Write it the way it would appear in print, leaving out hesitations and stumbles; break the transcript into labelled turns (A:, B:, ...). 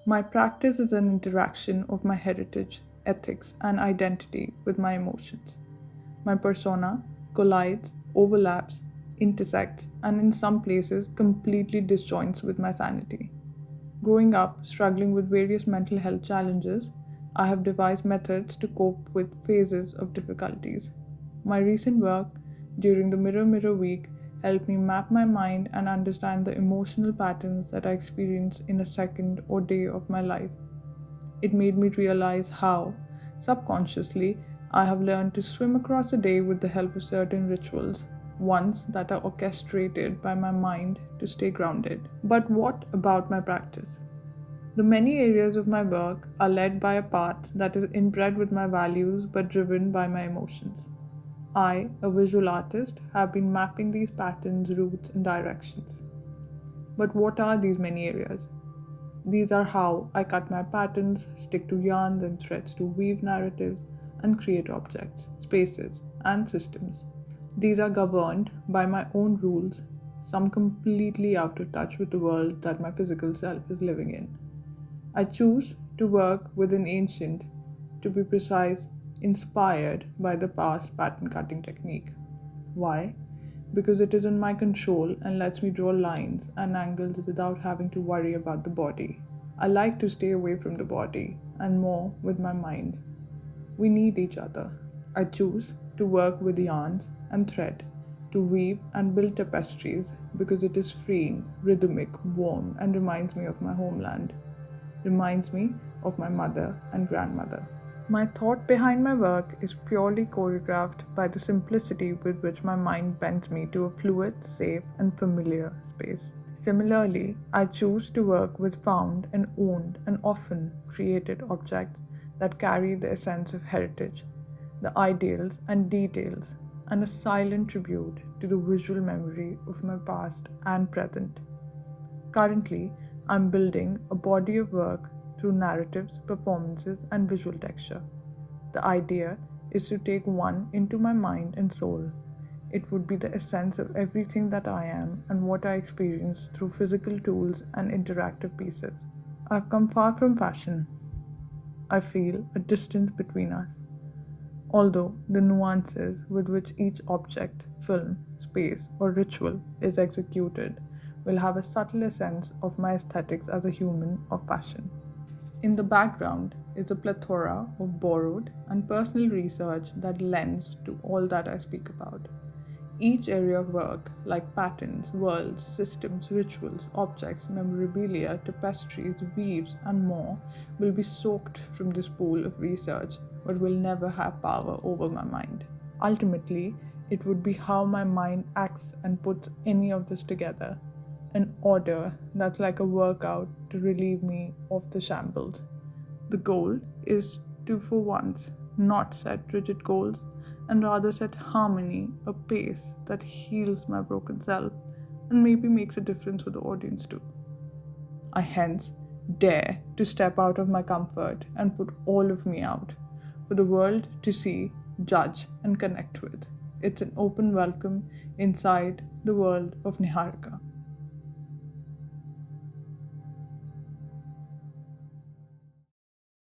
A: My practice is an interaction of my heritage, ethics, and identity with my emotions. My persona collides, overlaps, intersects, and in some places completely disjoints with my sanity. Growing up, struggling with various mental health challenges, I have devised methods to cope with phases of difficulties. My recent work during the Mirror Mirror week helped me map my mind and understand the emotional patterns that I experience in a second or day of my life. It made me realize how, subconsciously, I have learned to swim across a day with the help of certain rituals, ones that are orchestrated by my mind to stay grounded. But what about my practice? The many areas of my work are led by a path that is inbred with my values but driven by my emotions. I, a visual artist, have been mapping these patterns, routes, and directions. But what are these many areas? These are how I cut my patterns, stick to yarns and threads to weave narratives, and create objects, spaces, and systems. These are governed by my own rules, some completely out of touch with the world that my physical self is living in. I choose to work with an ancient, to be precise, inspired by the past pattern cutting technique. Why? Because it is in my control and lets me draw lines and angles without having to worry about the body. I like to stay away from the body and more with my mind. We need each other. I choose to work with yarns and thread, to weave and build tapestries because it is freeing, rhythmic, warm, and reminds me of my homeland. Reminds me of my mother and grandmother. My thought behind my work is purely choreographed by the simplicity with which my mind bends me to a fluid, safe, and familiar space. Similarly, I choose to work with found and owned and often created objects that carry the essence of heritage, the ideals and details, and a silent tribute to the visual memory of my past and present. Currently, I'm building a body of work through narratives, performances, and visual texture. The idea is to take one into my mind and soul. It would be the essence of everything that I am and what I experience through physical tools and interactive pieces. I've come far from fashion. I feel a distance between us. Although the nuances with which each object, film, space, or ritual is executed will have a subtler sense of my aesthetics as a human of passion. In the background is a plethora of borrowed and personal research that lends to all that I speak about. Each area of work, like patterns, worlds, systems, rituals, objects, memorabilia, tapestries, weaves, and more, will be soaked from this pool of research but will never have power over my mind. Ultimately, it would be how my mind acts and puts any of this together. An order that's like a workout to relieve me of the shambles. The goal is to, for once, not set rigid goals and rather set harmony, a pace that heals my broken self and maybe makes a difference for the audience too. I hence dare to step out of my comfort and put all of me out for the world to see, judge, and connect with. It's an open welcome inside the world of Niharika.